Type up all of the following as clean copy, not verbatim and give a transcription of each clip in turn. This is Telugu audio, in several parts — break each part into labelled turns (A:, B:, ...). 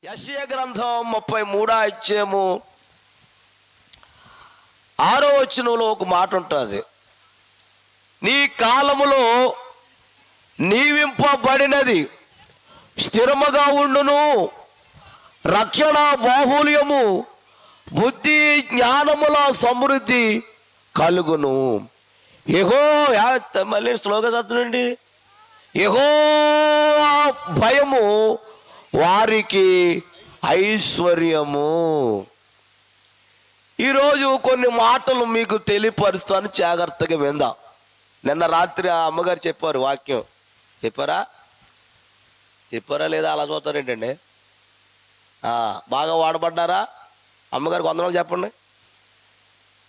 A: యెషయా గ్రంథం 33వ అధ్యాయము 6వ వచనంలో ఒక మాట ఉంటుంది. నీ కాలములో నీవింపబడినది స్థిరముగా ఉండును, రక్షణ బాహుల్యము బుద్ధి జ్ఞానముల సమృద్ధి కలుగును. మళ్ళీ స్లోగా చదువునండి. యెహోవా భయము వారికి ఐశ్వర్యము. ఈరోజు కొన్ని మాటలు మీకు తెలియపరుస్తాను, జాగ్రత్తగా విందాం. నిన్న రాత్రి ఆ అమ్మగారు చెప్పారు వాక్యం. చెప్పారా లేదా? అలా చూస్తారేంటండి? బాగా వాడబడ్డారా? అమ్మగారికి వందనాలు చెప్పండి.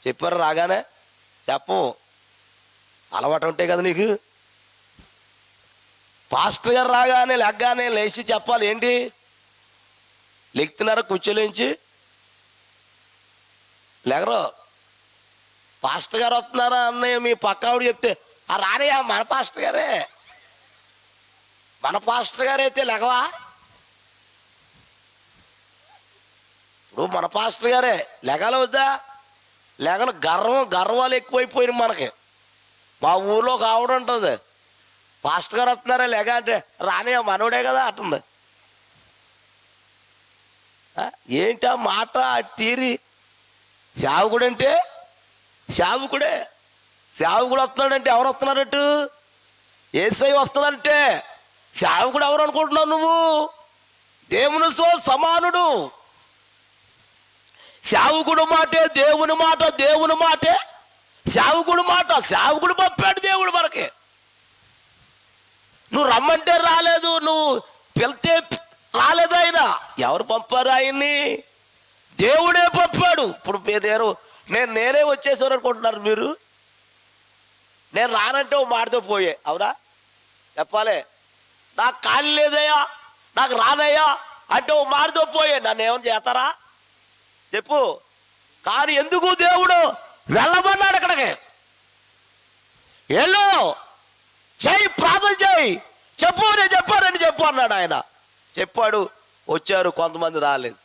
A: చెప్పారా? రాగానే చెప్పు, అలవాటు ఉంటాయి కదా నీకు. పాస్టర్ గారు రాగానే లెగ్గానే లేచి చెప్పాలి. ఏంటి లెక్తున్నారా? కూర్చోలేంచి లేగరు. పాస్టర్ గారు వస్తున్నారా అన్నయ్య మీ పక్కావిడ చెప్తే రానయ్యా మన పాస్టర్ గారే, మన పాస్టర్ గారు అయితే లెగవా? ఇప్పుడు మన పాస్టర్ గారే లెగాల వద్దా? లెగలు. గర్వాలు ఎక్కువైపోయినాయి మనకి. మా ఊర్లో ఒక ఆవిడ ఉంటుంది, పాస్టర్ గారు వస్తున్నారా లెగ అంటే రానే మనోడే కదా అంటుంది. ఏంటి ఆ మాట, తీరి? సేవకుడు అంటే సేవకుడే. సేవకుడు వస్తున్నాడంటే ఎవరు వస్తున్నారట్టు? యేసయ్య వస్తున్నాడంటే సేవకుడు ఎవరు అనుకుంటున్నావు నువ్వు? దేవునితో సమానుడు. సేవకుడు మాటే దేవుని మాట, దేవుని మాటే సేవకుడు మాట. సేవకుడు పంపాడు దేవుడు మనకి. నువ్వు రమ్మంటే రాలేదు, నువ్వు పిలితే రాలేదు. ఆయన ఎవరు పంపారు? ఆయన్ని దేవుడే పంపాడు. ఇప్పుడు నేనే వచ్చేసాను అనుకుంటున్నారు మీరు. నేను రానంటే ఓ మాటతో పోయే, అవునా? చెప్పాలి. నాకు ఖాళీ లేదయ్యా, నాకు రానయ్యా అంటే ఓ మాటతో పోయే. నన్ను ఏమైనా చేస్తారా చెప్పు. కానీ ఎందుకు దేవుడు వెళ్ళమన్నాడు అక్కడికి? వెళ్ళు, చెయ్యి, ప్రార్థన చేయి, చెప్పు, నేను చెప్పానని చెప్పు అన్నాడు ఆయన. చెప్పాడు, వచ్చారు. కొంతమంది రాలేదు.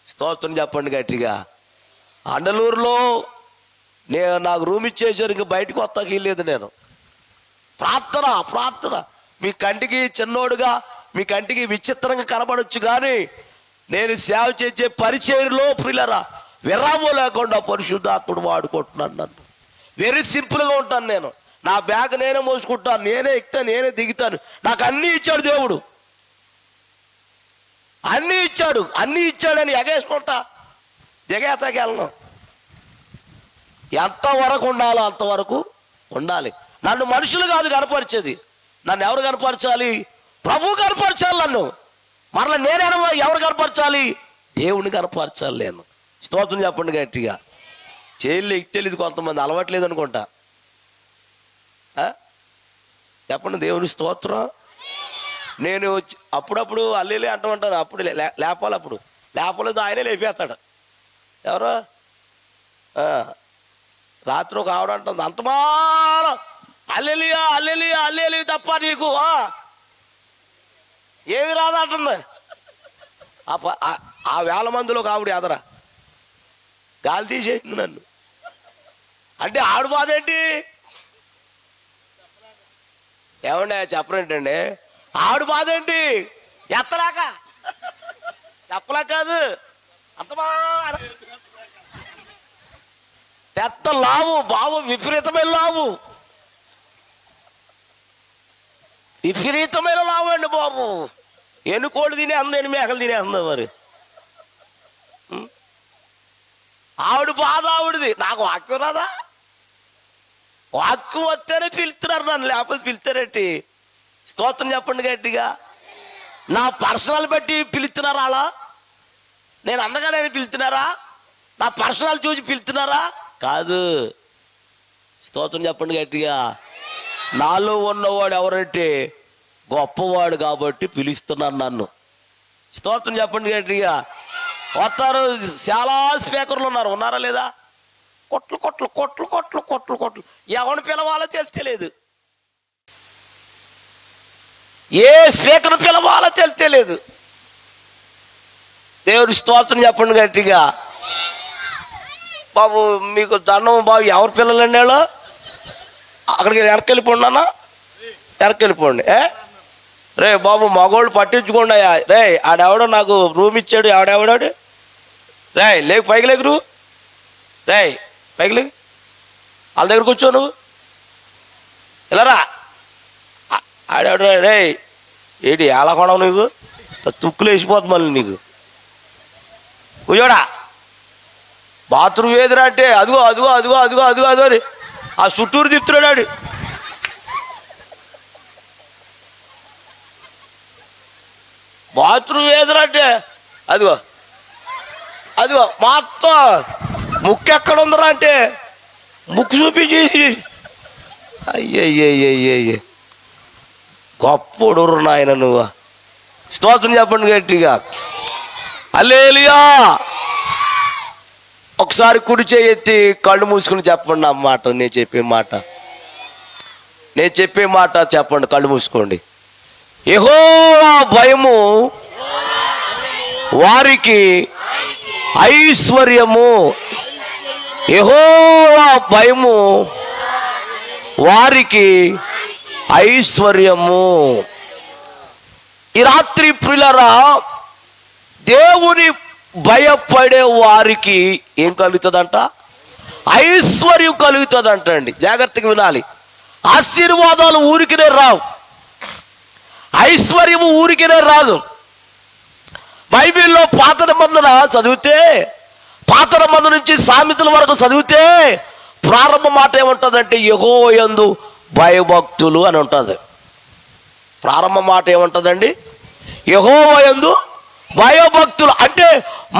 A: స్తోత్రం చెప్పండి గట్టిగా. అండలూరులో నాకు రూమ్ ఇచ్చేసారు, ఇంక బయటకు వస్తాకి వెళ్ళలేదు నేను. ప్రార్థన మీ కంటికి చిన్నోడుగా, మీ కంటికి విచిత్రంగా కనబడొచ్చు, కానీ నేను సేవ చేసే పరిచయంలో ప్రియులరా విరామం లేకుండా పరిశుద్ధాత్ముడు వాడుకుంటున్నాను. నన్ను వెరీ సింపుల్గా ఉంటాను నేను. నా బ్యాగ్ నేనే మోసుకుంటాను, నేనే ఎక్కుతాను, నేనే దిగుతాను. నాకు అన్నీ ఇచ్చాడు దేవుడు, అన్నీ ఇచ్చాడని ఎగేసుకుంటా, దిగేతకెళ్ళను. ఎంతవరకు ఉండాలో అంతవరకు ఉండాలి. నన్ను మనుషులు కాదు కనపరిచేది, నన్ను ఎవరు కనపరచాలి? ప్రభు కనపరచాలి నన్ను. మరలా నేనేమో ఎవరు కనపరచాలి? దేవుని కనపరచాలి నేను. స్తోత్రం చెప్పండి గట్టిగా. చేయలే తెలియదు, కొంతమంది అలవాట్లేదు అనుకుంటా. చెప్పండి దేవుని స్తోత్రం. నేను అప్పుడప్పుడు అల్లేలే అంటాను, అప్పుడు లేపాలి, అప్పుడు లేపలేదు ఆయనే లేపేస్తాడు. ఎవరు? రాత్రి ఒక ఆవిడ అంటుంది, అంతమాన అల్లెలియా అల్లెలియా అల్లెలి తప్ప నీకు ఏమి రాదంటుంది. ఆ 1000 మందిలో ఒక ఆవిడ ఎదరా గాలి తీసేసింది నన్ను. అంటే ఆవిడ బాధ ఏంటి? ఏమండి చెప్పరేంటండి? ఆవిడ బాధ ఏంటి? ఎత్తలేక చెప్పలేక కాదు, అంతమా పెద్ద లావు బావు, విపరీతమైన లావు అండి బాబు. ఎన్నుకోళ్ళు తినే అంద, ఎన్ని మేకలు తినే అంద. మరి ఆవిడ బాధ ఆవిడది. నాకు వాక్యం రాదా? వాక్యం వస్తేనే పిలుస్తున్నారు నన్ను, లేకపోతే పిలుస్తారేంటి? స్తోత్రం చెప్పండి గట్టిగా. నా పర్సనల్ బట్టి పిలుస్తున్నారా? అలా నేను అందగానే పిలుస్తున్నారా? నా పర్సనల్ చూసి పిలుస్తున్నారా? కాదు. స్తోత్రం చెప్పండి గట్టిగా. నాలో ఉన్నవాడు ఎవరంటే గొప్పవాడు కాబట్టి పిలుస్తున్నాను నన్ను. స్తోత్రం చెప్పండి గట్టిగా. వస్తారు, చాలా స్పీకర్లు ఉన్నారా లేదా? కొట్లు ఎవరిని పిలవాలో తెలియలేదు. ఏ స్పీకర్ పిలవాలో తెలియలేదు. దేవుడి స్తోత్రం చెప్పండి గట్టిగా. బాబు మీకు దండం బాబు. ఎవరి పిల్లలండి వాళ్ళు? అక్కడికి వెనక్కి వెళ్ళిపోండి. రే బాబు మగోళ్ళు పట్టించుకోండి అయ్యా. రే ఆడెవడో నాకు రూమ్ ఇచ్చాడు. ఆడెవడాడు? రే లేకు పైకి లేకు. నువ్వు రే పైకి లేకు. వాళ్ళ దగ్గర కూర్చో. నువ్వు వెళ్ళరా. ఆడెవడు? రే ఏంటి ఎలా కొనవు నీకు? తుక్కులు వేసిపోతుంది మళ్ళీ నీకు. కూర్చోడా. బాత్రూమ్ ఏదిరా అంటే అదిగో అదిగో అదిగో అదిగో అదిగో అదో అని ఆ చుట్టూరు తిప్పుతున్నాడు. బాత్రూమ్ ఏదిరా అంటే అదిగో అదిగో మొత్తం. ముక్కు ఎక్కడ ఉందరా అంటే ముక్కు చూపించి అయ్యయ్యయ్యయ్యే గొప్పడు నాయన నువ్వు. స్తోత్రం చెప్పండి గట్టిగా. హల్లెలూయా. ఒకసారి కుడి చేయి ఎత్తి కళ్ళు మూసుకుని చెప్పండి అన్నమాట. నేను చెప్పే మాట చెప్పండి. కళ్ళు మూసుకోండి. యెహోవా భయము వారికి ఐశ్వర్యము. యెహోవా భయము వారికి ఐశ్వర్యము. ఈ రాత్రి ప్రియులారా, దేవుని భయపడే వారికి ఏం కలుగుతుందంట? ఐశ్వర్యం కలుగుతుందంట అండి. జాగ్రత్తగా వినాలి. ఆశీర్వాదాలు ఊరికినే రావు, ఐశ్వర్యము ఊరికినే రాదు. బైబిల్లో పాత నిబంధన చదివితే, పాత నిబంధన నుంచి సామెతల వరకు చదివితే ప్రారంభ మాట ఏముంటుందంటే యెహోవా యందు భయభక్తులు అని ఉంటుంది. ప్రారంభ మాట ఏముంటుందండి? యెహోవా యందు భయభక్తులు. అంటే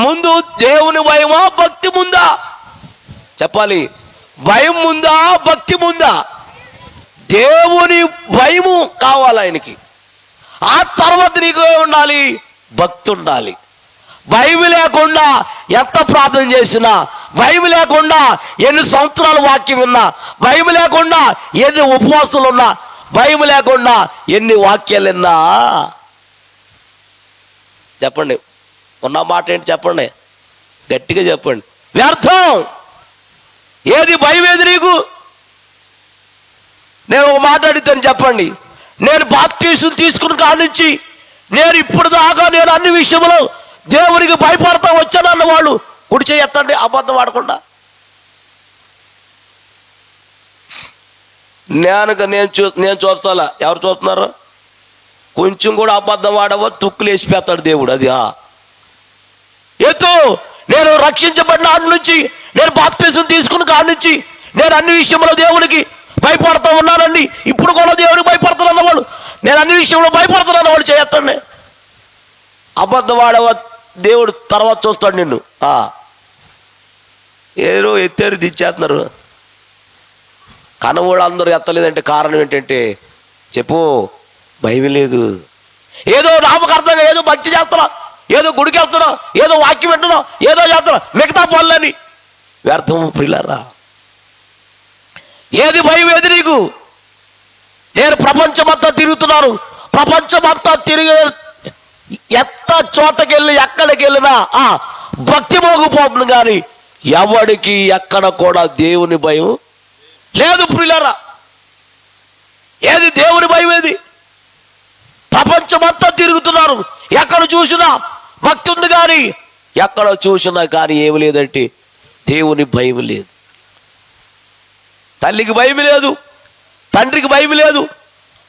A: ముందు దేవుని భయమా భక్తి ముందా? చెప్పాలి. భయం ముందా భక్తి ముందా? దేవుని భయము కావాలి ఆయనకి. ఆ తర్వాత నీకు ఉండాలి, భక్తి ఉండాలి. భయం లేకుండా ఎంత ప్రార్థన చేసినా, భయం లేకుండా ఎన్ని సంవత్సరాలు వాక్యం విన్నా, భయం లేకుండా ఎన్ని ఉపవాసాలు ఉన్నా, భయం లేకుండా ఎన్ని వాక్యాలు విన్నా, చెప్పండి ఉన్న మాట ఏంటి చెప్పండి, గట్టిగా చెప్పండి, వ్యర్థం. ఏది భయం ఏది నీకు? నేను ఒక మాట అడుగుతాను చెప్పండి. నేను బాప్తీసం తీసుకున్న కాడి నుంచి నేను ఇప్పుడు దాకా నేను అన్ని విషయంలో దేవునికి భయపడతా వచ్చానన్న వాళ్ళు కుడి చేయి ఎత్తండి. అబద్ధం ఆడకుండా. నేను చూస్తాలా. ఎవరు చూస్తున్నారు? కొంచెం కూడా అబద్ధం ఆడవో తుక్కులు వేసిపోతాడు దేవుడు. అది ఎత్తు. నేను రక్షించబడిన ఆడి నుంచి, నేను బాప్తీసం తీసుకున్న కాడి నుంచి నేను అన్ని విషయంలో దేవునికి భయపడతా ఉన్నానండి. ఇప్పుడు కూడా దేవునికి భయపడుతున్న వాళ్ళు, నేను అన్ని విషయంలో భయపడుతున్నాను వాళ్ళు చేయొత్తండి. అబద్ధం ఆడవ దేవుడు తర్వాత చూస్తాడు నిన్ను. ఏదో ఎత్తారు దించేస్తున్నారు. కనవాళ్ళు అందరూ ఎత్తలేదంటే కారణం ఏంటంటే చెప్పు, భయం లేదు. ఏదో నామకార్థంగా ఏదో భక్తి చేస్తున్నా, ఏదో గుడికి వెళ్తున్నా, ఏదో వాక్యం వింటున్నా, ఏదో చేస్తున్నా, మిగతా పనులని వ్యర్థం ప్రియులారా. ఏది భయం ఏది నీకు? నేను ప్రపంచమంతా తిరుగుతున్నాను. ప్రపంచమంతా తిరిగి ఎంత చోటకెళ్ళి ఎక్కడికి వెళ్ళినా భక్తి మోగిపోతుంది, కానీ ఎవడికి ఎక్కడ కూడా దేవుని భయం లేదు ప్రియులారా. ఏది దేవుని భయం ఏది? ప్రపంచమంతా తిరుగుతున్నారు, ఎక్కడ చూసినా భక్తి ఉంది, కానీ ఎక్కడ చూసినా కానీ ఏమి లేదంటే దేవుని భయం లేదు. తల్లికి భయం లేదు, తండ్రికి భయం లేదు,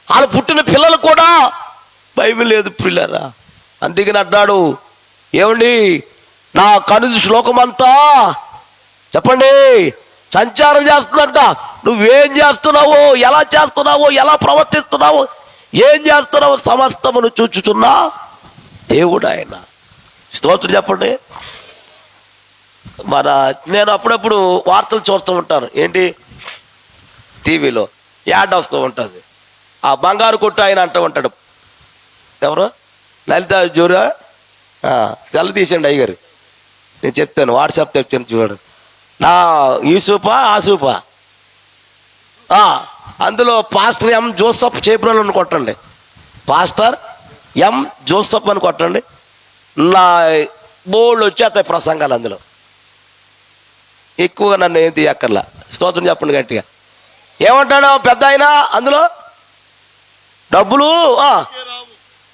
A: వాళ్ళు పుట్టిన పిల్లలు కూడా భయం లేదు ప్రియులారా. అందుకని అన్నాడు, ఏమండి నా కనుది శ్లోకమంతా చెప్పండి సంచారం చేస్తుందంట. నువ్వేం చేస్తున్నావో, ఎలా చేస్తున్నావో, ఎలా ప్రవర్తిస్తున్నావో, ఏం చేస్తున్నావో సమస్తమును చూచుచున్నా దేవుడు ఆయన. స్తోత్రం చెప్పండి. నేను అప్పుడప్పుడు వార్తలు చూస్తూ ఉంటాను. ఏంటి, టీవీలో యాడ్ వస్తూ ఉంటుంది. ఆ బంగారు కొట్టు ఆయన అంటూ ఉంటాడు. ఎవరు? లలిత జోరా. సెల్ తీసండి అయ్యగారు, నేను చెప్తాను, వాట్సాప్ చెప్తాను చూడండి. నా ఈ సూపా ఆ సూపా, అందులో పాస్టర్ ఎం జోసఫ్ చేపలు అని కొట్టండి. పాస్టర్ ఎం జోసఫ్ అని కొట్టండి. నా బోళ్ళు వచ్చేస్తాయి ప్రసంగాలు అందులో. ఎక్కువగా నన్ను ఏం తీయక్కర్లా. స్తోత్రం చెప్పండి గట్టిగా. ఏమంటాడు పెద్ద ఆయన అందులో? డబ్బులు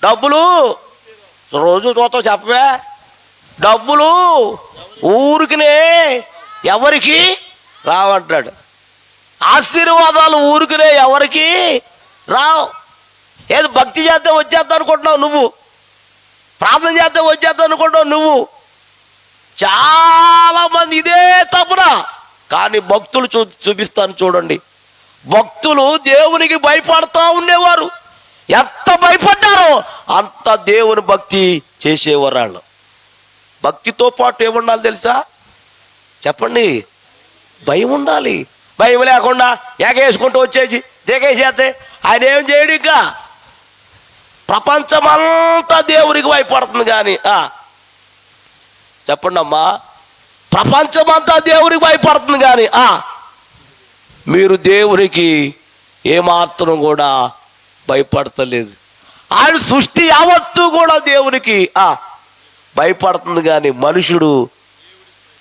A: డబ్బులు రోజు చూస్తావు చెప్పవే. డబ్బులు ఊరికినే ఎవరికి రావంటాడు. ఆశీర్వాదాలు ఊరికినే ఎవరికి రావు. ఏది భక్తి చేస్తే వచ్చేస్తా అనుకుంటున్నావు నువ్వు, ప్రార్థన చేస్తే వచ్చేస్తా అనుకుంటున్నావు నువ్వు. చాలా మంది ఇదే తప్పున. కానీ భక్తులు చూపిస్తాను చూడండి. భక్తులు దేవునికి భయపడతా ఉండేవారు. ఎంత భయపడ్డారో అంత దేవుని భక్తి చేసేవారు వాళ్ళు. భక్తితో పాటు ఏముండాలి తెలుసా? చెప్పండి. భయం ఉండాలి. భయం లేకుండా ఎగేసుకుంటూ వచ్చేసి దిగేసేస్తే ఆయన ఏం చేయడు. ఇంకా ప్రపంచమంతా దేవునికి భయపడుతుంది. కానీ చెప్పండి అమ్మా, ప్రపంచమంతా దేవునికి భయపడుతుంది. కానీ మీరు దేవునికి ఏమాత్రం కూడా భయపడతలేదు. ఆయన సృష్టి యావత్తు కూడా దేవునికి భయపడుతుంది. కానీ మనుషుడు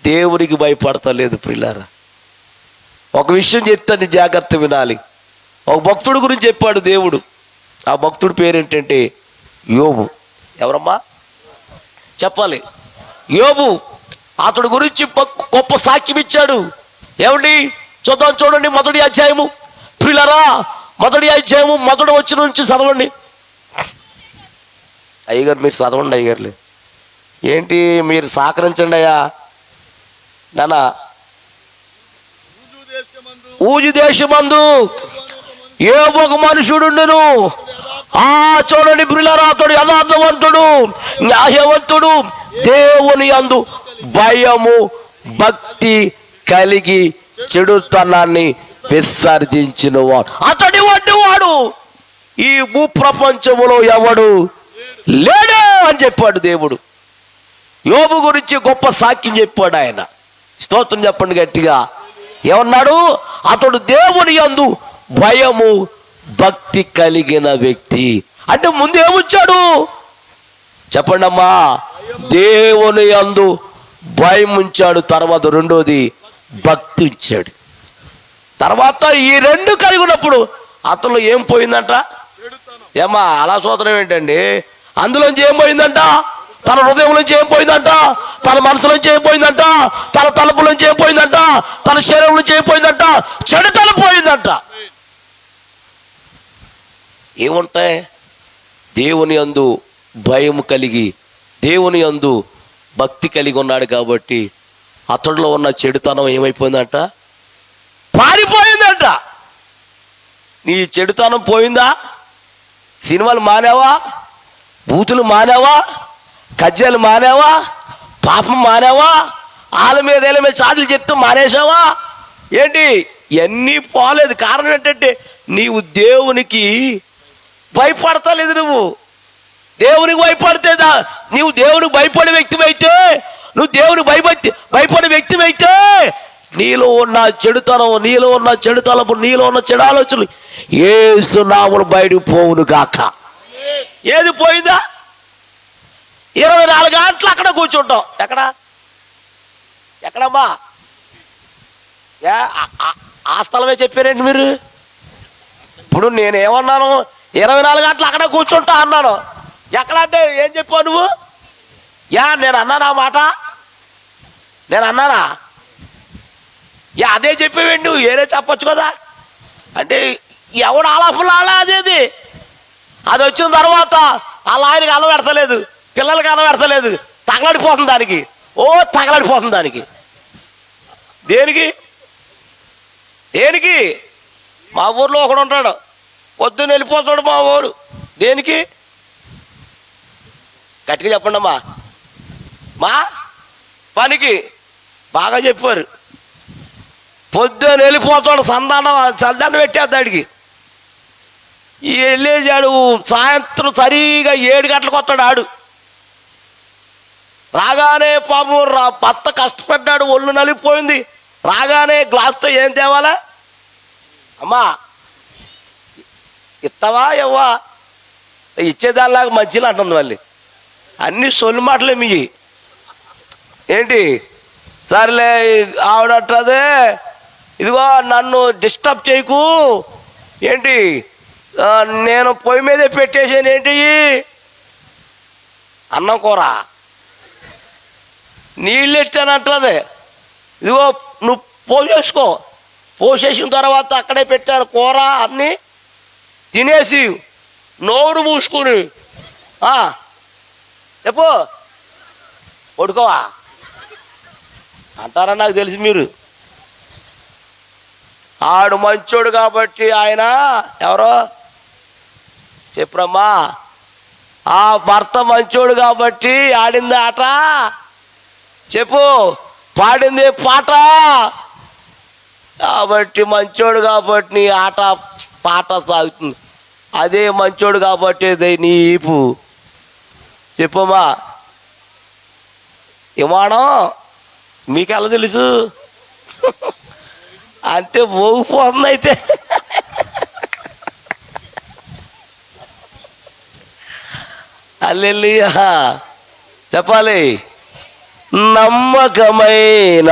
A: దేవునికి భయపడతలేదు. ప్రియులారా, ఒక విషయం చెప్తాను, జాగ్రత్త వినాలి. ఒక భక్తుడి గురించి చెప్పాడు దేవుడు. ఆ భక్తుడి పేరేంటంటే యోబు. ఎవరమ్మా చెప్పాలి? యోబు. అతడి గురించి గొప్ప సాక్ష్యం ఇచ్చాడు. ఏమండి చూద్దాం, చూడండి మొదటి అధ్యాయము. ప్రియులారా, మొదటి అధ్యాయము మొదటి వచ్చిన నుంచి చదవండి. అయ్యగారు మీరు చదవండి. అయ్యగారులే ఏంటి మీరు సహకరించండి అయ్యా. నాన్న, ఊజు దేశమందు యోబు ఒక మనుషుడుండును. చూడండి ప్రియులారా, అతడు యథార్థవంతుడు, న్యాయవంతుడు, దేవుని యందు భయము భక్తి కలిగి చెడుతనాన్ని విసర్జించిన వాడు. అతడి వంటి వాడు ఈ భూప్రపంచములో ఎవడు లేడు అని చెప్పాడు దేవుడు. యోబు గురించి గొప్ప సాక్ష్యం చెప్పాడు ఆయన. స్తోత్రం చెప్పండి గట్టిగా. ఏమన్నాడు? అతడు దేవుని యందు భయము భక్తి కలిగిన వ్యక్తి. అంటే ముందు ఏముంచాడు చెప్పండి అమ్మా? దేవుని యందు భయం ఉంచాడు. తర్వాత రెండోది భక్తి ఉంచాడు. తర్వాత ఈ రెండు కలిగినప్పుడు అతను ఏం పోయిందంట? ఏమా అలా సూత్రం ఏంటండి? అందులోంచి ఏం పోయిందంట? తన హృదయం నుంచి ఏం పోయిందంట? తన మనసు నుంచి ఏం పోయిందంట? తన తలుపు నుంచి ఏం పోయిందంట? తన శరీరం నుంచి ఏం పోయిందంట? చెడుతనం పోయిందంట. ఏముంటాయి? దేవుని యందు భయం కలిగి దేవుని యందు భక్తి కలిగి ఉన్నాడు కాబట్టి అతడిలో ఉన్న చెడుతనం ఏమైపోయిందంట? పారిపోయిందంట. నీ చెడుతనం పోయిందా? సినిమాలు మానేవా? బూతులు మానేవా? కజ్జాలు మానేవా? పాపం మానేవా? వాళ్ళ మీద వీళ్ళ మీద చాటులు చెప్తూ మానేసావా ఏంటి? ఇవన్నీ పోలేదు. కారణం ఏంటంటే నీవు దేవునికి భయపడతలేదు. నువ్వు దేవునికి భయపడితేదా? నీవు దేవునికి భయపడే వ్యక్తివైతే, నువ్వు దేవునికి భయపడే వ్యక్తివైతే నీలో ఉన్న చెడుతనం, నీలో ఉన్న చెడుతలపు, నీలో ఉన్న చెడు ఆలోచనలు యేసు నామమున బయటకు పోవును గాక. ఏది పోయిందా? 24 గంటలు అక్కడ కూర్చుంటాం. ఎక్కడమ్మా? ఆ స్థలమే చెప్పారండి మీరు. ఇప్పుడు నేనేమన్నాను? 24 గంటలు అక్కడ కూర్చుంటా అన్నాను. ఎక్కడంటే ఏం చెప్పావు నువ్వు? నేను అన్నానా మాట? నేను అన్నానా? అదే చెప్పేవేంటి నువ్వు? ఏరే చెప్పచ్చు కదా. అంటే ఎవడు ఆలాపులాలా అదేది. అది వచ్చిన తర్వాత వాళ్ళ ఆయనకి అన్నం పెడతలేదు, పిల్లలకి అన్నం పెడతలేదు, తగలడిపోతుంది దానికి. తగలడిపోతుంది దానికి. దేనికి? మా ఊర్లో ఒకడు ఉంటాడు, పొద్దున్న వెళ్ళిపోతాడు మా ఊరు. దేనికి? గట్టిగా చెప్పండి అమ్మా. మా పనికి బాగా చెప్పారు. పొద్దున్న వెళ్ళిపోతాడు, సందానం పెట్టేద్దాడికి. వెళ్ళేసాడు సాయంత్రం సరిగా 7 గంటలకు వస్తాడు. ఆడు రాగానే పాపం భర్త కష్టపడ్డాడు, ఒళ్ళు నలిగిపోయింది. రాగానే గ్లాస్తో ఏం తేవాలా? అమ్మా ఇస్తావా ఇవ్వా? ఇచ్చేదానిలాగా మంచిగా అంటుంది. మళ్ళీ అన్ని సొల్లు మాటలే మీ. ఏంటి సర్లే ఆవిడట్రదే, ఇదిగో నన్ను డిస్టర్బ్ చేయకు, ఏంటి నేను పొయ్యి మీదే పెట్టేసాను, ఏంటి అన్నం కూర నీళ్ళు ఎట్టానంటది, ఇదిగో నువ్వు పోసేసుకో, పోసేసిన తర్వాత అక్కడే పెట్టాను కూర అన్నీ తినేసి నోరు మూసుకుని చెప్పు పడుకోవా అంటారా నాకు తెలిసి మీరు. ఆడు మంచోడు కాబట్టి ఆయన ఎవరో చెప్పురమ్మా, ఆ భర్త మంచోడు కాబట్టి ఆడింది ఆట, చెప్పు పాడింది పాట, కాబట్టి మంచోడు కాబట్టి నీ ఆట పాట సాగుతుంది. అదే మంచోడు కాబట్టి నీ ఈపు చెప్పమ్మా. విమానం మీకెలా తెలుసు అంతే మోగిపోతుంది అయితే. హల్లెలూయా చెప్పాలి. నమ్మకమైన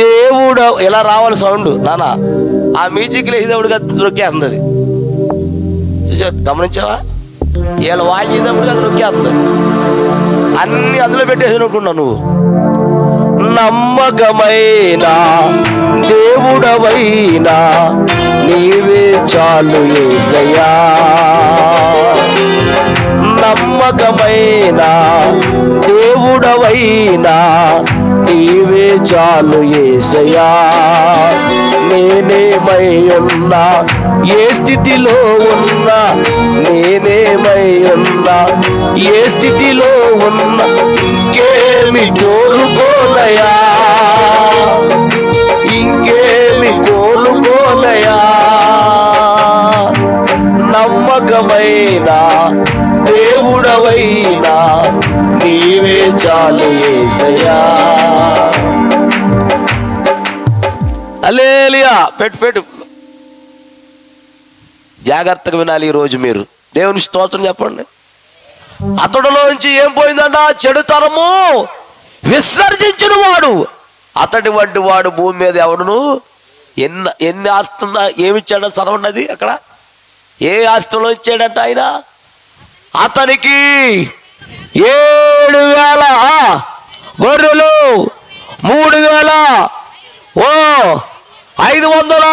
A: దేవుడు ఇలా రావాలి సౌండ్ నాన్న, ఆ మ్యూజిక్ వేసేటప్పుడుగా నొక్కేస్తుంది అది, చూసా గమనించావా, ఇలా వాయించేటప్పుడుగా అది నొక్కేస్తుంది, అన్ని అందులో పెట్టేసి అనుకున్నావు నువ్వు. నమ్మకమైన దేవుడవైనా నీవే చాలు యేసయ్యా, నమ్మకమైన దేవుడవైనా నీవే చాలు యేసయ్యా. నేనేమై ఉన్నా ఏ స్థితిలో ఉన్నా, నేనేమై ఉన్నా ఏ స్థితిలో ఉన్నా, ఇంకేమి కోరుకోలయా, ఇంకేమి కోరుకోలయా. నమ్మకమైన దేవుడవైనా నీవే చాలు యేసయ్యా. హల్లెలూయా పెట్టు జాగ్రత్తగా వినాలి ఈరోజు మీరు. దేవుని స్తోత్రం చెప్పండి. అతడిలోంచి ఏం పోయిందంట? చెడుతరము విసర్జించిన వాడు, అతడి వంటి వాడు భూమి మీద ఎవడును. ఎన్ని ఆస్తున్నా ఏమిచ్చాడో చదవండి అక్కడ. ఏ ఆస్తిలో ఇచ్చాడంట ఆయన? అతనికి 7,000 గొర్రెలు, 3,500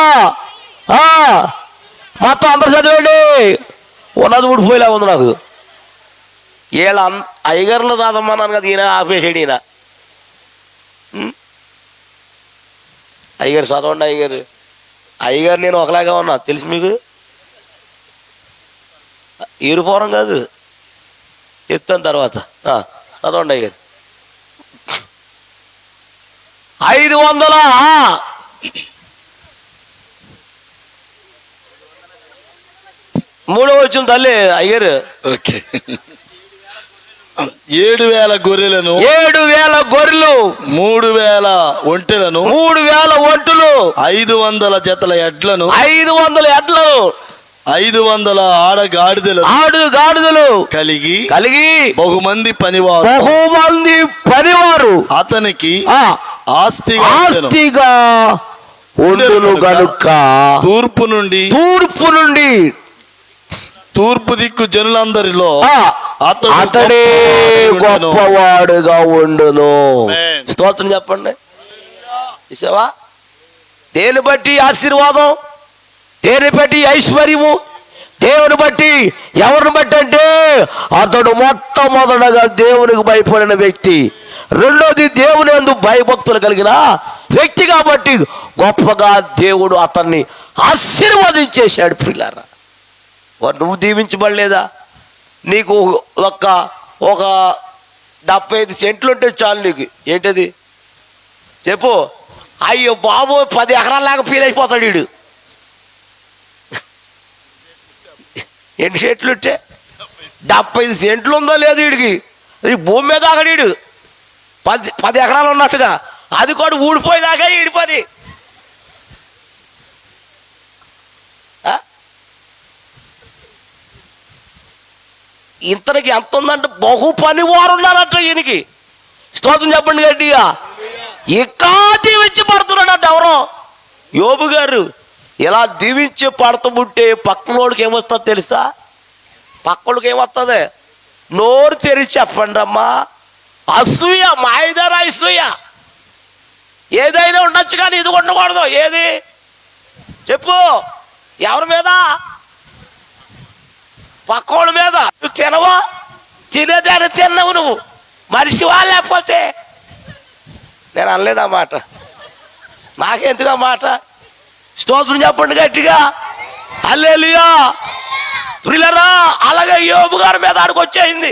A: మొత్తం అందరు చదివండి. ఉన్నది ఊడిపోయేలా ఉంది నాకు. వీళ్ళ అయ్యగారులు రాదమ్మన్నాను కదా, ఈయన ఆపేసాడు. ఈయన అయ్యగారు చదవండి. అయ్యగారు నేను ఒకలాగా ఉన్నా తెలుసు మీకు, ఈరుపోరం కాదు, చెప్తాను తర్వాత. చదవండి అయ్యగారు. 500 3వ వచనం తల్లి అయ్యారు.
B: ఓకే. 7,000 గొర్రెలను,
A: 7,000 గొర్రెలు,
B: 3,000 ఒంటెలను,
A: 3,000 ఒంటులు,
B: 500 జతల ఎడ్లను,
A: 500 ఎడ్లను,
B: 500 ఆడగాడిదలు కలిగి బహుమంది పనివారు అతనికి ఆస్తిగా
A: ఉండును గనుక
B: తూర్పు దిక్కు జనులందరిలో
A: అతడే గొప్పవాడుగా ఉండును. స్తోత్రం చెప్పండి. చూసావా? దేని బట్టి ఆశీర్వాదం, దేని బట్టి ఐశ్వర్యము, దేవుని బట్టి ఎవరిని బట్టి అంటే అతడు మొట్టమొదటగా దేవునికి భయపడిన వ్యక్తి, రెండోది దేవుని యందు భయభక్తులు కలిగిన వ్యక్తి కాబట్టి గొప్పగా దేవుడు అతన్ని ఆశీర్వదించేశాడు. ప్రియులారా, నువ్వు దీవించబడలేదా? నీకు ఒక 75 సెంట్లు ఉంటే చాలు నీకు. ఏంటది చెప్పు. అయ్యో బాబు 10 ఎకరాలాగా ఫీల్ అయిపోతాడు వీడు. ఎన్ని సెంట్లు ఉంటే 75 సెంట్లు ఉందో లేదు వీడికి, ఈ భూమి మీద ఆగడీడు 10 ఎకరాలు ఉన్నట్టుగా, అది కూడా ఊడిపోయేదాకా ఈడి పని. ఇంతనికి ఎంత ఉందంటే బహు పని వారు ఉన్నారంట ఈయనకి. స్తోత్రం చెప్పండి గట్టిగా. ఇంకా దీవించి పడుతున్నాడు ఎవరో యోబు గారు. ఇలా దీవించి పడుతుంటే పక్కనోడికి ఏమొస్తుంది తెలుసా? పక్కడికి ఏమొస్తుంది? నోరు తెరిచి చెప్పండి అమ్మా. అసూయ, మాయదార అసూయ. ఏదైనా ఉండొచ్చు కానీ ఇది ఉండకూడదు. ఏది చెప్పు? ఎవరి మీద? పక్కోడి మీద. నువ్వు తినవా? తినేదాన్ని తిన్నావు నువ్వు. మనిషివా లేకపోతే? నేను అనలేదు ఆ మాట. నాకెందుకు ఆ మాట? స్తోత్రం చెప్పండి గట్టిగా. హల్లెలూయా. ప్రియులారా, అలాగే యోబు గారి మీద ఆడికి వచ్చేసింది.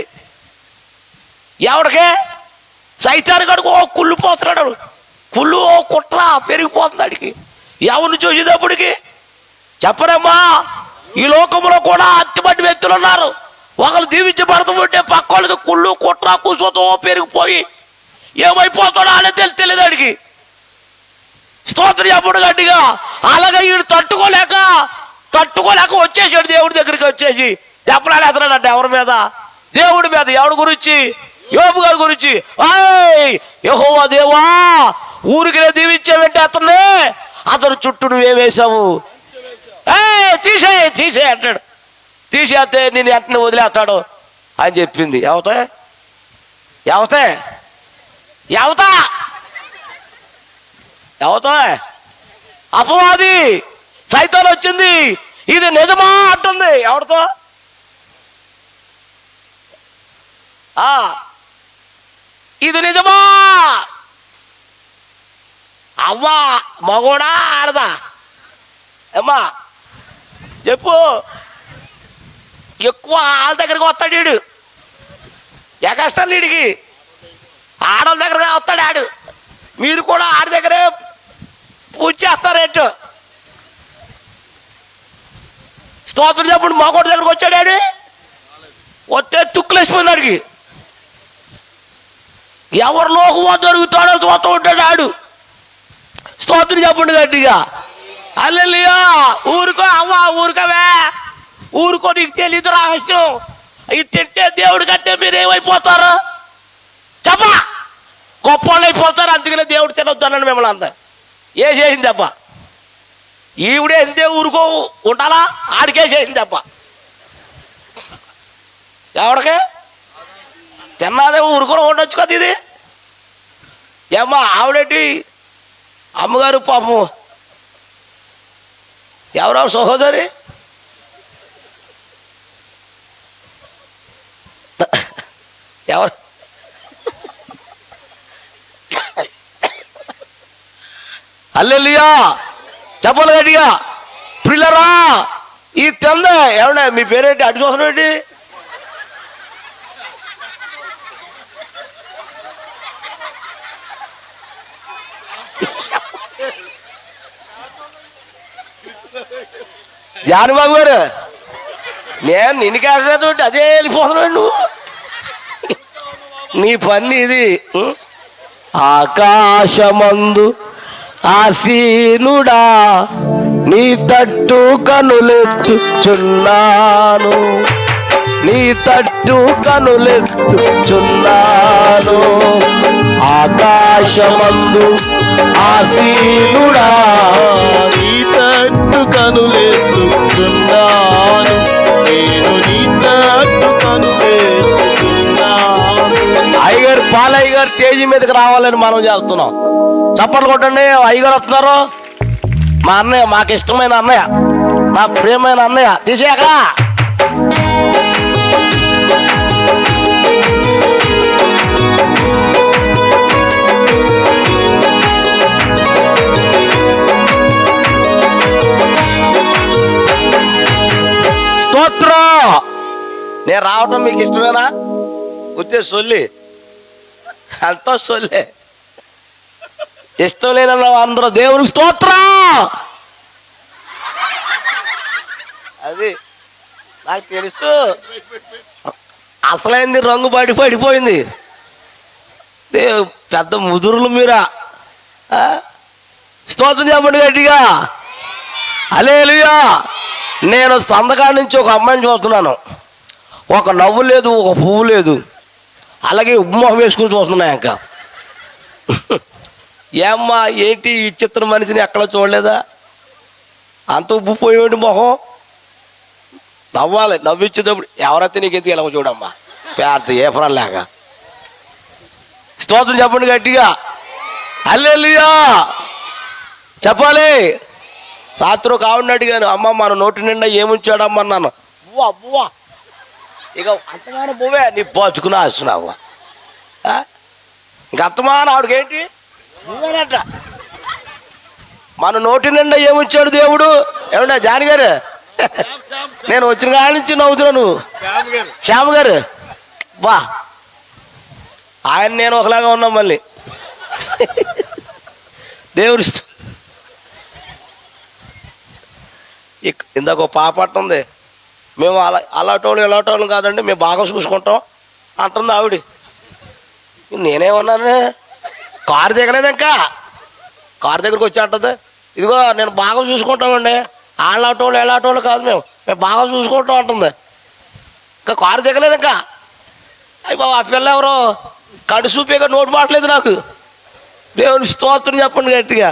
A: ఎవడికే? సైతాన్ గడుకు ఓ కుళ్ళిపోతున్నాడు. కుళ్ళు ఓ కుట్ర పెరిగిపోతుంది అడికి. ఎవరిని చూసేటప్పటికి చెప్పరమ్మా, ఈ లోకంలో కూడా అత్తిపట్టి వ్యక్తులు ఉన్నారు. ఒకరు దీవించబడుతుంటే పక్క వాళ్ళకి కుళ్ళు కుట్ర కూర్చోతో పెరిగిపోయి ఏమైపోతాడో అనేది తెలియదు అడిగి. స్తోత్రం చెప్పడు గట్టిగా. అలాగే వీడు తట్టుకోలేక వచ్చేసాడు దేవుడి దగ్గరికి. వచ్చేసి చెప్పలేస్తున్నాడంట. ఎవరి మీద? దేవుడి మీద. ఎవడి గురించి? యోబు గారి గురించి. యెహోవా దేవా, ఊరికి దీవించావంటే అతను చుట్టూ నువ్వేవేశావు? తీసే అంటాడు. తీసేస్తే నేను వెంటనే వదిలేస్తాడు అని చెప్పింది. ఎవతా అపవాది సైతాన్ వచ్చింది. ఇది నిజమా అంటుంది. ఎవరితో? ఇది నిజమా? అవ్వా మగోడా ఆడదా? అమ్మా చెప్పు. ఎక్కువ వాళ్ళ దగ్గరికి వస్తాడు వీడు. ఎగస్టాల్ వీడికి ఆడవాళ్ళ దగ్గర వస్తాడు ఆడు. మీరు కూడా ఆడి దగ్గరే పూజ చేస్తారేంటో. స్తోత్రం చెప్పండి. మగోడి దగ్గరకు వచ్చాడు ఆడు. వస్తే తుక్కులేసిపోయినాడికి. ఎవరిలోకి దొరుకుతాడో చూస్తూ ఉంటాడు ఆడు. స్తోత్రం చెప్పండి గట్టిగా. హల్లెలూయా. ఊరుకో అవ్వా, ఊరుకోవే, ఊరుకో. నీకు తెలియదు రహస్యం. ఇది తింటే దేవుడి కంటే మీరు ఏమైపోతారు చెప్పా? గొప్పవాళ్ళు అయిపోతారు. అందుకనే దేవుడు తినొద్దానని మిమ్మల్ని అంతా ఏ చేసింది అబ్బా? ఈవిడే ఎంతే ఊరుకో ఉండాలా? ఆడికే చేసింది అబ్బా. ఎవడికే? తిన్నాదే ఊరుకొని ఉండొచ్చు కదా. ఇది ఏమ్మా ఆవిడేంటి? అమ్మగారు పాపం ఎవరో సహోదరి ఎవరు? హల్లెలూయా. చెప్పాలి గట్టిగా. ప్రియులారా, ఈ తెంద ఏమన్నా మీ పేరేంటి? అటు చూసిన ఏంటి? జానుబాబు గారు, నేను నిన్ను కాకపోతే అదే వెళ్ళిపోతున్నాడు నువ్వు. నీ పని ఇది. ఆకాశమందు ఆసీనుడా, నీ తట్టు కనులెత్తుచున్నాను, నీ తట్టు కనులెత్తుచున్నాను. ఆకాశమందు ఆసీనుడా,
B: నీ తట్టు కనులెత్తుచున్నాను, నేను నీ తట్టు కనులెత్తుచున్నాను.
A: అయ్యగారు పాలయ్య గారు స్టేజీ మీదకి రావాలని మనం చేస్తున్నాం. చప్పట్లు కొట్టండి. అయ్యగారు వస్తున్నారు. మా అన్నయ్య, మాకు ఇష్టమైన అన్నయ్య, నా ప్రియమైన అన్నయ్య. తీసేయక స్తోత్రం. నేను రావటం మీకు ఇష్టమేనా? వచ్చే సొల్లి అంతా సొల్లే. ఇష్టం లేని అందరూ దేవునికి స్తోత్రం. అది నాకు తెలుసు. అసలైంది రంగు పడిపోయింది. పెద్ద ముదురులు మీరా. స్తోత్రం చెప్పండి గట్టిగా. హల్లెలూయా. నేను సందకాడి నుంచి ఒక అమ్మాయిని చూస్తున్నాను. ఒక నవ్వు లేదు, ఒక పువ్వు లేదు. అలాగే ఉమ్మోహం వేసుకుని చూస్తున్నాయి. ఇంకా ఏమ్మా ఏంటి ఈ చిత్ర మనిషిని ఎక్కడ చూడలేదా? అంత ఉబ్బిపోయేవాడి మొహం. నవ్వాలి, నవ్వించేటప్పుడు ఎవరైతే నీకు ఎందుకు ఎలా చూడమ్మా పేద ఏఫరం లేక. స్తోత్రం చెప్పండి గట్టిగా, హల్లెలూయా చెప్పాలి. రాత్రి ఒక ఆవిడని అడిగాను, అమ్మ మన నోటి నిండా ఏముంచాడమ్మా అన్నాను. బువ్వా బువ్వా, ఇక అంతమాన బువ్వే నీ బతుకుని ఆస్తున్నావు. ఇంక అంతమాన ఆవిడకేంటి నువ్వేనట. మన నోటి నిండా ఏముంచాడు దేవుడు. ఏమన్నా జాని గారు, నేను వచ్చిన కాడి నుంచి నవ్వుతున్నాను. శ్యామ్ గారు బా, ఆయన నేను ఒకలాగా ఉన్నాం మళ్ళీ. దేవుడు ఇందాక ఒక పాప ఉంది, మేము అలాటోళ్ళు ఇలాటోళ్ళు కాదండి, మేము బాగా చూసుకుంటాం అంటుంది ఆవిడ. నేనేమన్నాను, కారు దిగలేదు ఇంకా, కారు దగ్గరికి వచ్చి అంటుంది, ఇదిగో నేను బాగా చూసుకుంటామండి, ఆళ్ళటోళ్ళు ఎలాటోళ్ళు కాదు, మేము బాగా చూసుకుంటాం అంటుంది. ఇంకా కారు దిగలేదు ఇంకా. అయ్యి బాబు ఆ పిల్ల ఎవరో కడు చూపేగా నోటు మాట్లేదు నాకు. దేవుని స్తోత్రం చెప్పండి గట్టిగా.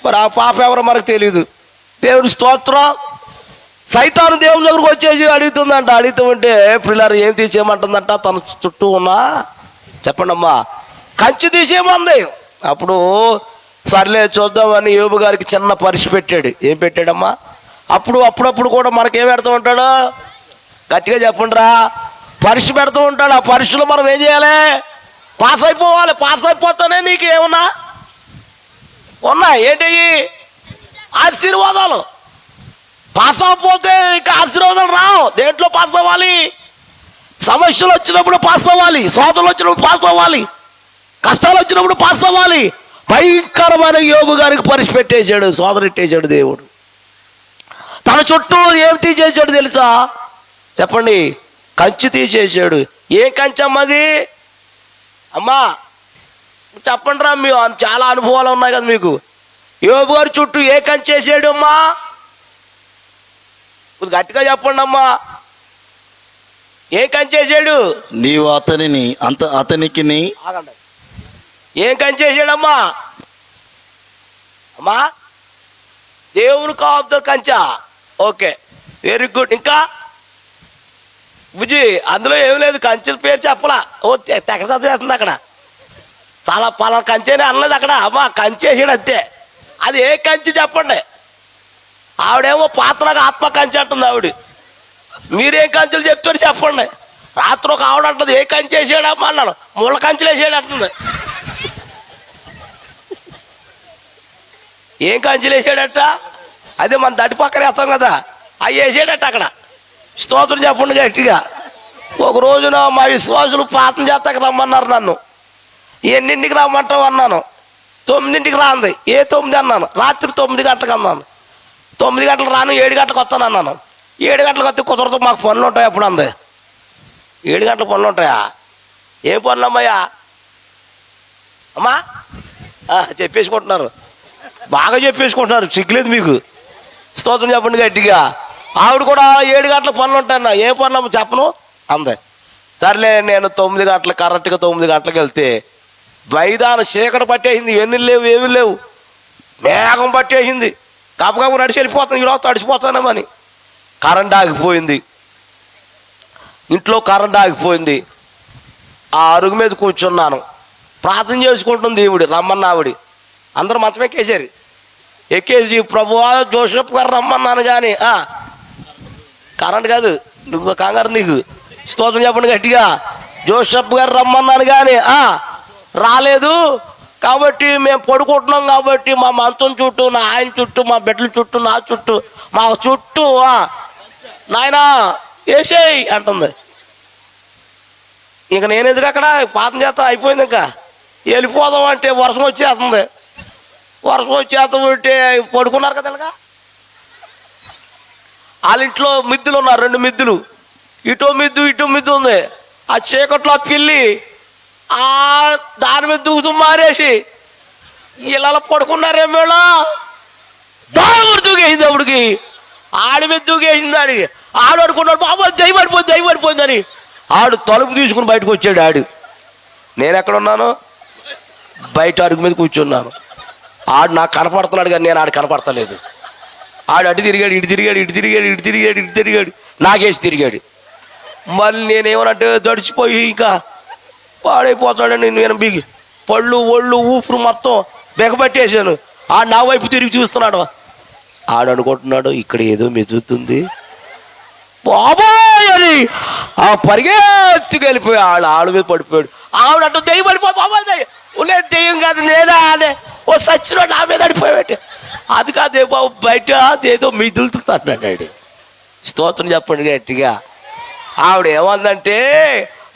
A: మరి ఆ పాప ఎవరో మనకు తెలియదు. దేవుని స్తోత్రం. సైతాను దేవుని దగ్గరకు వచ్చేసి అడుగుతుందంట. అడుగుతుంటే పిల్లలు ఏం తీసేయమంటుందంట, తన చుట్టూ ఉన్నా చెప్పండి అమ్మా కంచి తీసేయమంది. అప్పుడు సర్లే చూద్దామని యోబు గారికి చిన్న పరీక్ష పెట్టాడు. ఏం పెట్టాడమ్మా? అప్పుడప్పుడు కూడా మనకేం పెడుతూ ఉంటాడు, గట్టిగా చెప్పండి రా, పరీక్ష పెడుతూ ఉంటాడు. ఆ పరీక్షలో మనం ఏం చేయాలి? పాస్ అయిపోవాలి. పాస్ అయిపోతానే నీకు ఏమన్నా ఉన్నాయి ఏంటి? ఆశీర్వాదాలు. పాస్ అవ్వకపోతే ఇంకా ఆశీర్వాదాలు రావు. దేంట్లో పాస్ అవ్వాలి? సమస్యలు వచ్చినప్పుడు పాస్ అవ్వాలి, శోధనలు వచ్చినప్పుడు పాస్ అవ్వాలి, కష్టాలు వచ్చినప్పుడు పాస్ అవ్వాలి. భయంకరమైన యోబు గారికి పరీక్ష పెట్టేశాడు, శోధన పెట్టేశాడు దేవుడు. తన చుట్టూ ఏం తీసేసాడు తెలుసా? చెప్పండి, కంచి తీసేసాడు. ఏం కంచి అమ్మది? అమ్మా చెప్పండి రా, మీ చాలా అనుభవాలు ఉన్నాయి కదా మీకు. యోబు గారి చుట్టూ ఏ కంచి వేసాడు అమ్మా? గట్టిగా చెప్పండి అమ్మా, ఏ కంచి వేసాడు?
B: నీవు అతనికి
A: ఏం కంచి వేసాడమ్మా? అమ్మా దేవుని కాపుదల కంచా. Okay, very good. ఇంకా బుజ్జి అందులో ఏం లేదు, కంచెల పేరు చెప్పలా. ఓ తెగ చదివేస్తుంది అక్కడ. చాలా పలానా కంచెనే అనలేదు అక్కడ. అమ్మా కంచి వేసాడు అంతే. అది ఏ కంచి చెప్పండి. ఆవిడేమో పాత్రగా ఆత్మ కంచి అంటుంది ఆవిడ. మీరేం కంచెలు చెప్తారు చెప్పండి. రాత్రి ఒక ఆవిడ అంటుంది, ఏ కంచి వేసాడమ్మా అన్నాను. ముళ్ళ కంచెలు వేసాడు అంటుంది. ఏం కంచెలు వేసాడట? అదే మన దడి పక్కన వేస్తాం కదా, అవి వేసాడట అక్కడ. స్తోత్రం చెప్పండి గట్టిగా. ఒక రోజున మా విశ్వాసులు పాతం చేస్తాక రమ్మన్నారు నన్ను. ఎన్నింటికి రమ్మంటావు అన్నాను. 9ంటికి రాంది. ఏ 9 అన్నాను? రాత్రి 9 గంటలకు అన్నాను. 9 గంటలకు రాను, 7 గంటలకు వస్తాను అన్నాను. 7 గంటలకు వస్తే కుదరదు, మాకు పనులు ఉంటాయి అప్పుడు అంది. 7 గంటలకు పనులు ఉంటాయా? ఏం పనులు అమ్మాయ్యా? అమ్మా చెప్పేసుకుంటున్నారు, బాగా చెప్పేసుకుంటున్నారు, సిగ్గులేదు మీకు. స్తోత్రం చెప్పండి గట్టిగా. ఆవిడ కూడా 7 గంటల పనులు ఉంటాయన్నా. ఏ పనులు చెప్పను అందే. సర్లే నేను 9 గంటలకు కరెక్ట్గా 9 గంటలకు వెళ్తే మైదానం చీకటి పట్టేసింది. ఎన్ని లేవు, ఏమీ లేవు, మేఘం పట్టేసింది. కప్పకప్పు నడిచి వెళ్ళిపోతాను, ఈరోజు తడిసిపోతానేమని. కరెంట్ ఆగిపోయింది, ఇంట్లో కరెంట్ ఆగిపోయింది. ఆ అరుగు మీద కూర్చున్నాను, ప్రార్థన చేసుకుంటుంది ఈవిడ, రమ్మన్న ఆవిడ. అందరూ మంచం ఎక్కేసారు. ఎక్కేసి ప్రభువా జోసెఫ్ గారు రమ్మన్నాను కానీ కరెంట్ కాదు, నువ్వు కంగారు నీకు. స్తోత్రం చెప్పండి గట్టిగా. జోసెఫ్ గారు రమ్మన్నాను కానీ రాలేదు. కాబట్టి మేము పడుకుంటున్నాం కాబట్టి మా మంచం చుట్టూ, నా ఆయన చుట్టూ, మా బిడ్డల చుట్టూ, నా చుట్టూ, మా చుట్టూ నాయనా వేసేయి అంటుంది. ఇంక నేను ఎందుకు అక్కడ పాతం చేస్తాం, అయిపోయింది. ఇంకా వెళ్ళిపోదాం అంటే వర్షం వచ్చేస్తుంది. వర్షం వచ్చేస్తుంటే పడుకున్నారు కదా ఇలాగా. వాళ్ళ ఇంట్లో మిద్దులు ఉన్నారు, 2 మిద్దులు, ఇటో మిద్దు ఉంది. ఆ చీకట్లో పిల్లి దాని మీద దూకుతూ మారేసి ఇలా పడుకున్నారేమో, దాని దూకేసింది. అప్పటికి ఆడి మీద దూకేసింది. ఆడికి ఆడు అనుకున్నాడు, బాబు దయపడిపోయిందని. ఆడు తలుపు తీసుకుని బయటకు వచ్చాడు. ఆడు నేను ఎక్కడున్నాను, బయట అరుగు మీద కూర్చున్నాను. ఆడు నాకు కనపడుతున్నాడు కానీ నేను ఆడు కనపడతలేదు. ఆడు అటు తిరిగాడు, ఇటు తిరిగాడు, ఇటు తిరిగాడు, ఇటు తిరిగాడు, ఇటు తిరిగాడు, నాకేసి తిరిగాడు. మళ్ళీ నేనేమనంటే దడిచిపోయి ఇంకా పాడైపోతాడని నేను బిగి పళ్ళు ఒళ్ళు ఊపిరి మొత్తం బెగబట్టేశాను. ఆడు నా వైపు తిరిగి చూస్తున్నాడు. ఆడు అనుకుంటున్నాడు ఇక్కడ ఏదో మెదులుతుంది బాబాయ్ అని ఆ పరిగెత్తుకు వెళ్ళిపోయి ఆడు మీద పడిపోయాడు. ఆవిడంటూ దెయ్యం పడిపో బాబాయ్ లేదు దెయ్యం కాదు లేదా అనే ఓ సచ్చిలో నా మీద పడిపోయాడు. అది కాదే బాబు బయట అదేదో మిదులుతుంది అన్నాడు. స్తోత్రం చెప్పండి గట్టిగా. ఆవిడ ఏమందంటే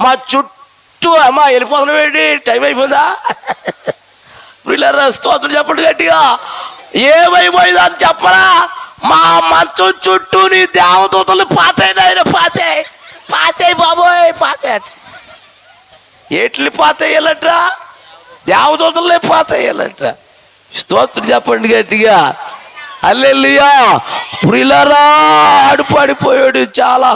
A: మా చుట్టూ అమ్మా వెళ్ళిపోతున్నావేంటి టైం అయిపోయిందా వీళ్ళ స్తోత్రం చెప్పండి గట్టిగా. ఏమైపోయిందా అని చెప్పరా, మా మంచం చుట్టూ నీ దేవదూతలు పాతయినాయన పాతాయి బాబోయ్ పాతాయి. ఎట్లు పాతయ్యాలట్రా, దేవదూతలే పాతయ్యాలట్రా. స్తోత్రం చెప్పండి గట్టిగా. హల్లెలూయా. ప్రియులారా ఆడు పడిపోయాడు చాలా